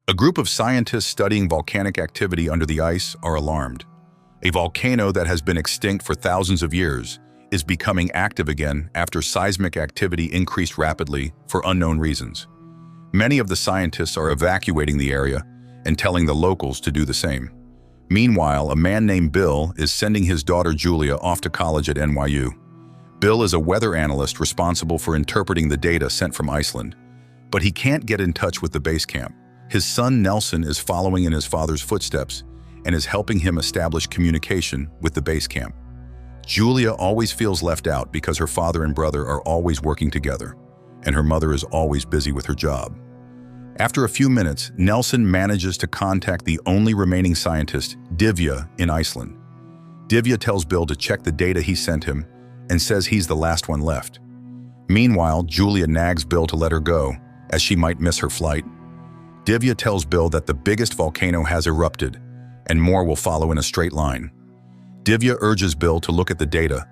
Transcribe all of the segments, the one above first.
A group of scientists studying volcanic activity under the ice are alarmed. A volcano that has been extinct for thousands of years is becoming active again after seismic activity increased rapidly for unknown reasons. Many of the scientists are evacuating the area and telling the locals to do the same. Meanwhile, a man named Bill is sending his daughter Julia off to college at NYU. Bill is a weather analyst responsible for interpreting the data sent from Iceland, but he can't get in touch with the base camp. His son Nelson is following in his father's footsteps and is helping him establish communication with the base camp. Julia always feels left out because her father and brother are always working together, and her mother is always busy with her job. After a few minutes, Nelson manages to contact the only remaining scientist, Divya, in Iceland. Divya tells Bill to check the data he sent him and says he's the last one left. Meanwhile, Julia nags Bill to let her go, as she might miss her flight. Divya tells Bill that the biggest volcano has erupted, and more will follow in a straight line. Divya urges Bill to look at the data,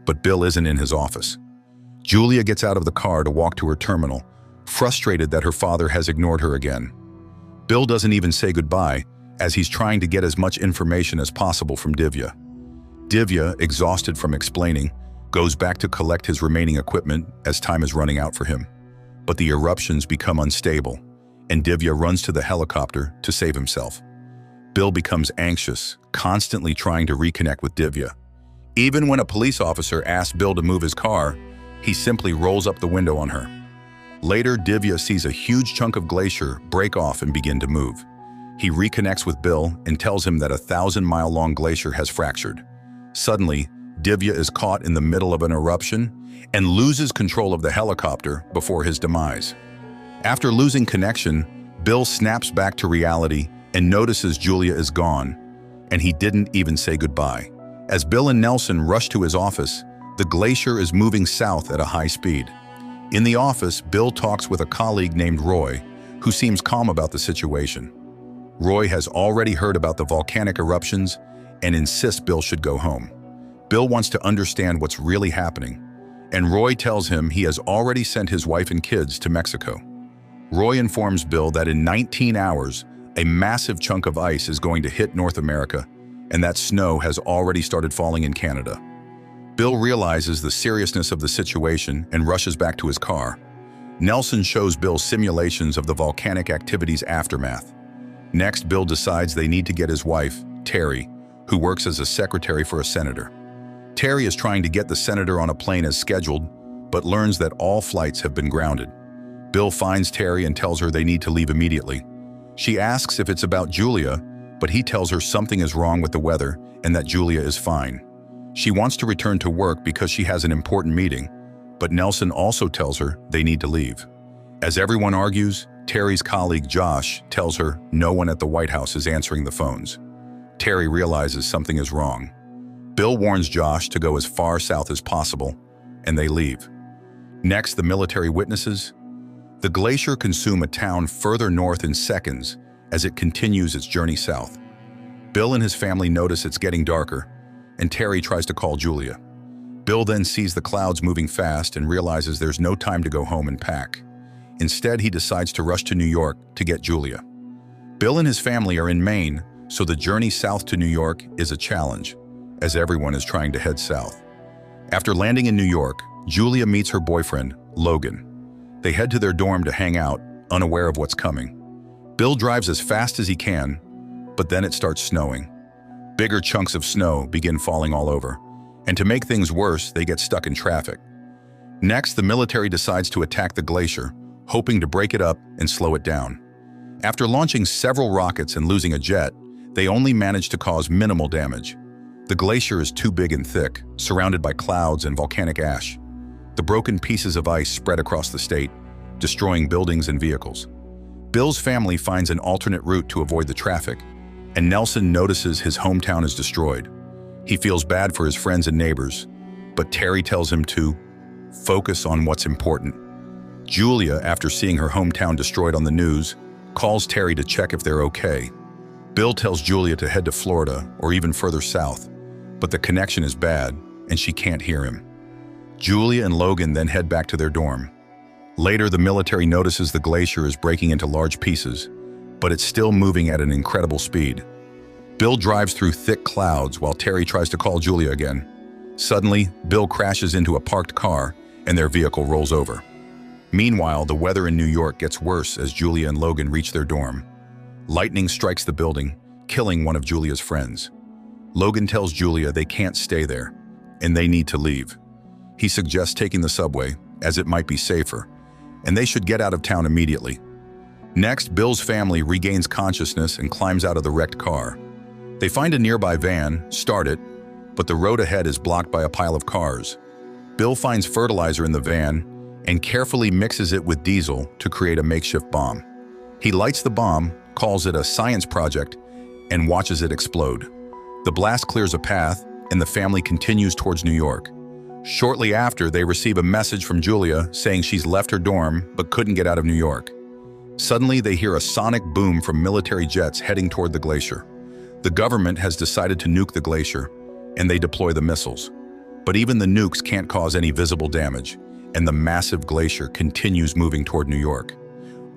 but Bill isn't in his office. Julia gets out of the car to walk to her terminal, frustrated that her father has ignored her again. Bill doesn't even say goodbye, as he's trying to get as much information as possible from Divya. Divya, exhausted from explaining, goes back to collect his remaining equipment as time is running out for him. But the eruptions become unstable, and Divya runs to the helicopter to save himself. Bill becomes anxious, constantly trying to reconnect with Divya. Even when a police officer asks Bill to move his car, he simply rolls up the window on her. Later, Divya sees a huge chunk of glacier break off and begin to move. He reconnects with Bill and tells him that a 1,000-mile-long glacier has fractured. Suddenly, Divya is caught in the middle of an eruption and loses control of the helicopter before his demise. After losing connection, Bill snaps back to reality and notices Julia is gone, and he didn't even say goodbye. As Bill and Nelson rush to his office, the glacier is moving south at a high speed. In the office, Bill talks with a colleague named Roy, who seems calm about the situation. Roy has already heard about the volcanic eruptions and insists Bill should go home. Bill wants to understand what's really happening, and Roy tells him he has already sent his wife and kids to Mexico. Roy informs Bill that in 19 hours, a massive chunk of ice is going to hit North America, and that snow has already started falling in Canada. Bill realizes the seriousness of the situation and rushes back to his car. Nelson shows Bill simulations of the volcanic activity's aftermath. Next, Bill decides they need to get his wife, Terry, who works as a secretary for a senator. Terry is trying to get the senator on a plane as scheduled, but learns that all flights have been grounded. Bill finds Terry and tells her they need to leave immediately. She asks if it's about Julia, but he tells her something is wrong with the weather and that Julia is fine. She wants to return to work because she has an important meeting, but Nelson also tells her they need to leave. As everyone argues, Terry's colleague Josh tells her no one at the White House is answering the phones. Terry realizes something is wrong. Bill warns Josh to go as far south as possible, and they leave. Next, the military witnesses. The glacier consumes a town further north in seconds as it continues its journey south. Bill and his family notice it's getting darker, and Terry tries to call Julia. Bill then sees the clouds moving fast and realizes there's no time to go home and pack. Instead, he decides to rush to New York to get Julia. Bill and his family are in Maine, so the journey south to New York is a challenge, as everyone is trying to head south. After landing in New York, Julia meets her boyfriend, Logan. They head to their dorm to hang out, unaware of what's coming. Bill drives as fast as he can, but then it starts snowing. Bigger chunks of snow begin falling all over, and to make things worse, they get stuck in traffic. Next, the military decides to attack the glacier, hoping to break it up and slow it down. After launching several rockets and losing a jet, they only manage to cause minimal damage. The glacier is too big and thick, surrounded by clouds and volcanic ash. The broken pieces of ice spread across the state, destroying buildings and vehicles. Bill's family finds an alternate route to avoid the traffic, and Nelson notices his hometown is destroyed. He feels bad for his friends and neighbors, but Terry tells him to focus on what's important. Julia, after seeing her hometown destroyed on the news, calls Terry to check if they're okay. Bill tells Julia to head to Florida or even further south, but the connection is bad and she can't hear him. Julia and Logan then head back to their dorm. Later, the military notices the glacier is breaking into large pieces, but it's still moving at an incredible speed. Bill drives through thick clouds while Terry tries to call Julia again. Suddenly, Bill crashes into a parked car and their vehicle rolls over. Meanwhile, the weather in New York gets worse as Julia and Logan reach their dorm. Lightning strikes the building, killing one of Julia's friends. Logan tells Julia they can't stay there, and they need to leave. He suggests taking the subway, as it might be safer, and they should get out of town immediately. Next, Bill's family regains consciousness and climbs out of the wrecked car. They find a nearby van, start it, but the road ahead is blocked by a pile of cars. Bill finds fertilizer in the van and carefully mixes it with diesel to create a makeshift bomb. He lights the bomb, calls it a science project, and watches it explode. The blast clears a path, and the family continues towards New York. Shortly after, they receive a message from Julia saying she's left her dorm but couldn't get out of New York. Suddenly, they hear a sonic boom from military jets heading toward the glacier. The government has decided to nuke the glacier, and they deploy the missiles. But even the nukes can't cause any visible damage, and the massive glacier continues moving toward New York.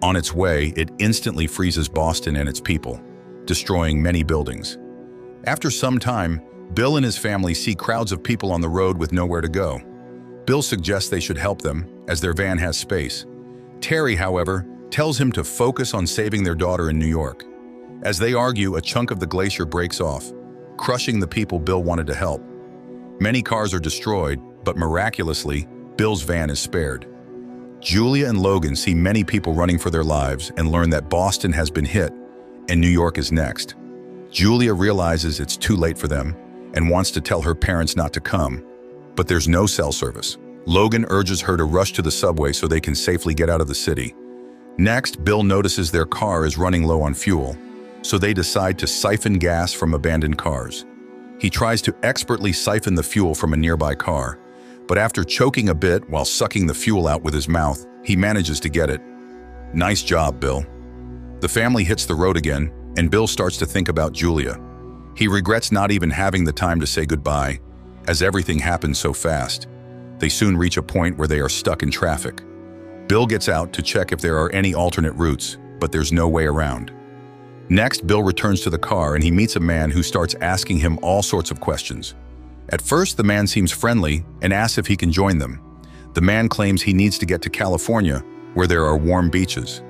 On its way, it instantly freezes Boston and its people, destroying many buildings. After some time, Bill and his family see crowds of people on the road with nowhere to go. Bill suggests they should help them, as their van has space. Terry, however, tells him to focus on saving their daughter in New York. As they argue, a chunk of the glacier breaks off, crushing the people Bill wanted to help. Many cars are destroyed, but miraculously, Bill's van is spared. Julia and Logan see many people running for their lives and learn that Boston has been hit and New York is next. Julia realizes it's too late for them and wants to tell her parents not to come, but there's no cell service. Logan urges her to rush to the subway so they can safely get out of the city. Next, Bill notices their car is running low on fuel, so they decide to siphon gas from abandoned cars. He tries to expertly siphon the fuel from a nearby car, but after choking a bit while sucking the fuel out with his mouth, he manages to get it. Nice job, Bill. The family hits the road again, and Bill starts to think about Julia. He regrets not even having the time to say goodbye, as everything happens so fast. They soon reach a point where they are stuck in traffic. Bill gets out to check if there are any alternate routes, but there's no way around. Next, Bill returns to the car and he meets a man who starts asking him all sorts of questions. At first, the man seems friendly and asks if he can join them. The man claims he needs to get to California, where there are warm beaches.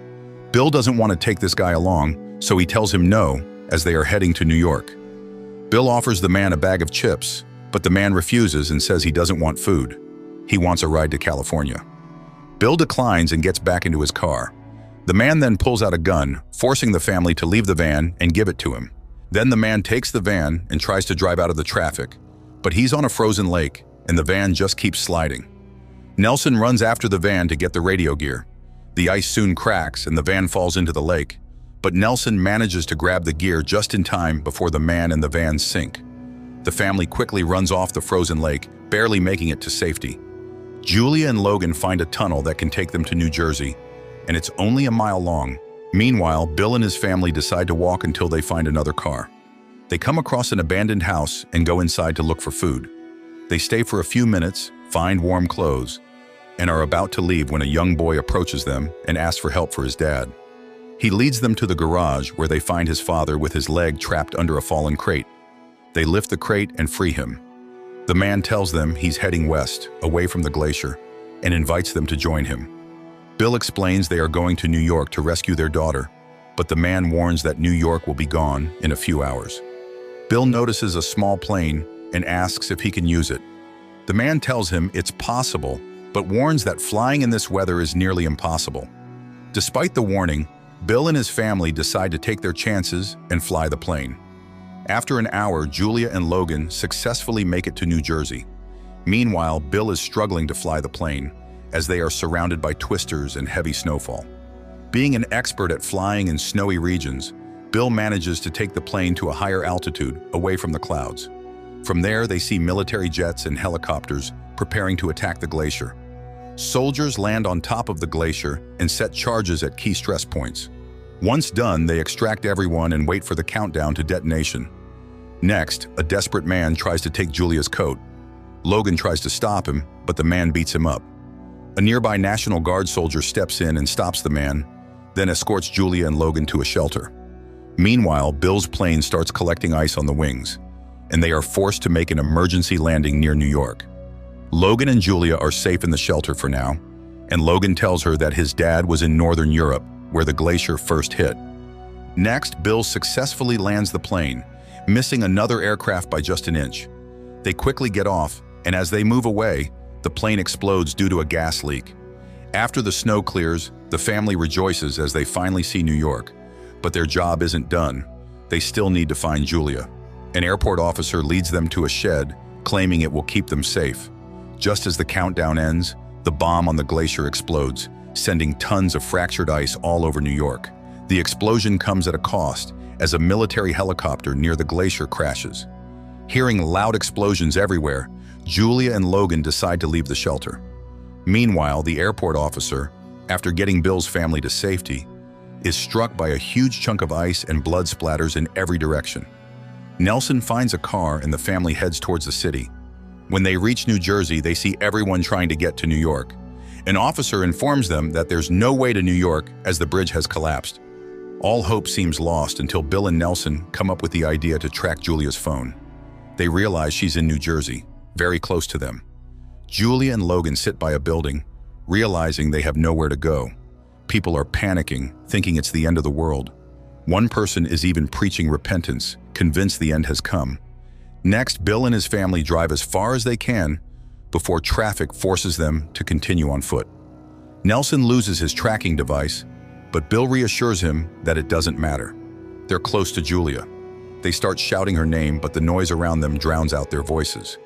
Bill doesn't want to take this guy along, so he tells him no, as they are heading to New York. Bill offers the man a bag of chips, but the man refuses and says he doesn't want food. He wants a ride to California. Bill declines and gets back into his car. The man then pulls out a gun, forcing the family to leave the van and give it to him. Then the man takes the van and tries to drive out of the traffic, but he's on a frozen lake and the van just keeps sliding. Nelson runs after the van to get the radio gear. The ice soon cracks and the van falls into the lake, but Nelson manages to grab the gear just in time before the man and the van sink. The family quickly runs off the frozen lake, barely making it to safety. Julia and Logan find a tunnel that can take them to New Jersey, and it's only a mile long. Meanwhile, Bill and his family decide to walk until they find another car. They come across an abandoned house and go inside to look for food. They stay for a few minutes, find warm clothes, and are about to leave when a young boy approaches them and asks for help for his dad. He leads them to the garage where they find his father with his leg trapped under a fallen crate. They lift the crate and free him. The man tells them he's heading west, away from the glacier, and invites them to join him. Bill explains they are going to New York to rescue their daughter, but the man warns that New York will be gone in a few hours. Bill notices a small plane and asks if he can use it. The man tells him it's possible, but warns that flying in this weather is nearly impossible. Despite the warning, Bill and his family decide to take their chances and fly the plane. After an hour, Julia and Logan successfully make it to New Jersey. Meanwhile, Bill is struggling to fly the plane, as they are surrounded by twisters and heavy snowfall. Being an expert at flying in snowy regions, Bill manages to take the plane to a higher altitude, away from the clouds. From there, they see military jets and helicopters preparing to attack the glacier. Soldiers land on top of the glacier and set charges at key stress points. Once done, they extract everyone and wait for the countdown to detonation. Next, a desperate man tries to take Julia's coat. Logan tries to stop him, but the man beats him up. A nearby National Guard soldier steps in and stops the man. then escorts Julia and Logan to a shelter. Meanwhile, Bill's plane starts collecting ice on the wings, and they are forced to make an emergency landing near New York. Logan and Julia are safe in the shelter for now, and Logan tells her that his dad was in Northern Europe, where the glacier first hit. Next, Bill successfully lands the plane, missing another aircraft by just an inch. They quickly get off, and as they move away, the plane explodes due to a gas leak. After the snow clears, the family rejoices as they finally see New York. But their job isn't done. They still need to find Julia. An airport officer leads them to a shed, claiming it will keep them safe. Just as the countdown ends, the bomb on the glacier explodes, sending tons of fractured ice all over New York. The explosion comes at a cost, as a military helicopter near the glacier crashes. Hearing loud explosions everywhere, Julia and Logan decide to leave the shelter. Meanwhile, the airport officer, after getting Bill's family to safety, is struck by a huge chunk of ice and blood splatters in every direction. Nelson finds a car and the family heads towards the city. When they reach New Jersey, they see everyone trying to get to New York. An officer informs them that there's no way to New York as the bridge has collapsed. All hope seems lost until Bill and Nelson come up with the idea to track Julia's phone. They realize she's in New Jersey, very close to them. Julia and Logan sit by a building, realizing they have nowhere to go. People are panicking, thinking it's the end of the world. One person is even preaching repentance, convinced the end has come. Next, Bill and his family drive as far as they can before traffic forces them to continue on foot. Nelson loses his tracking device, but Bill reassures him that it doesn't matter. They're close to Julia. They start shouting her name, but the noise around them drowns out their voices.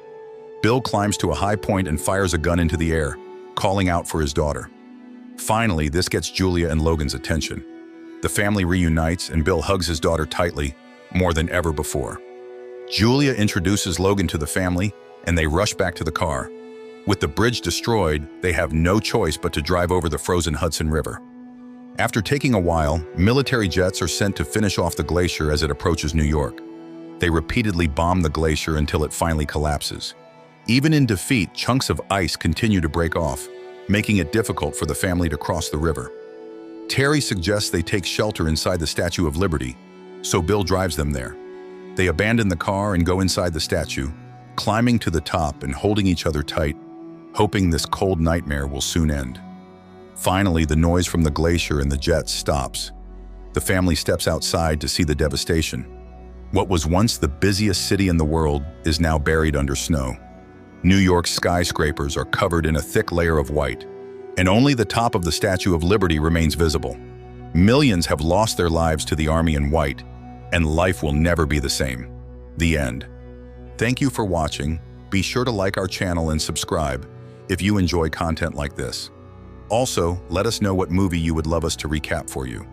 Bill climbs to a high point and fires a gun into the air, calling out for his daughter. Finally, this gets Julia and Logan's attention. The family reunites and Bill hugs his daughter tightly, more than ever before. Julia introduces Logan to the family, and they rush back to the car. With the bridge destroyed, they have no choice but to drive over the frozen Hudson River. After taking a while, military jets are sent to finish off the glacier as it approaches New York. They repeatedly bomb the glacier until it finally collapses. Even in defeat, chunks of ice continue to break off, making it difficult for the family to cross the river. Terry suggests they take shelter inside the Statue of Liberty, so Bill drives them there. They abandon the car and go inside the statue, climbing to the top and holding each other tight, hoping this cold nightmare will soon end. Finally, the noise from the glacier and the jets stops. The family steps outside to see the devastation. What was once the busiest city in the world is now buried under snow. New York's skyscrapers are covered in a thick layer of white, and only the top of the Statue of Liberty remains visible. Millions have lost their lives to the army in white, and life will never be the same. The end. Thank you for watching. Be sure to like our channel and subscribe if you enjoy content like this. Also, let us know what movie you would love us to recap for you.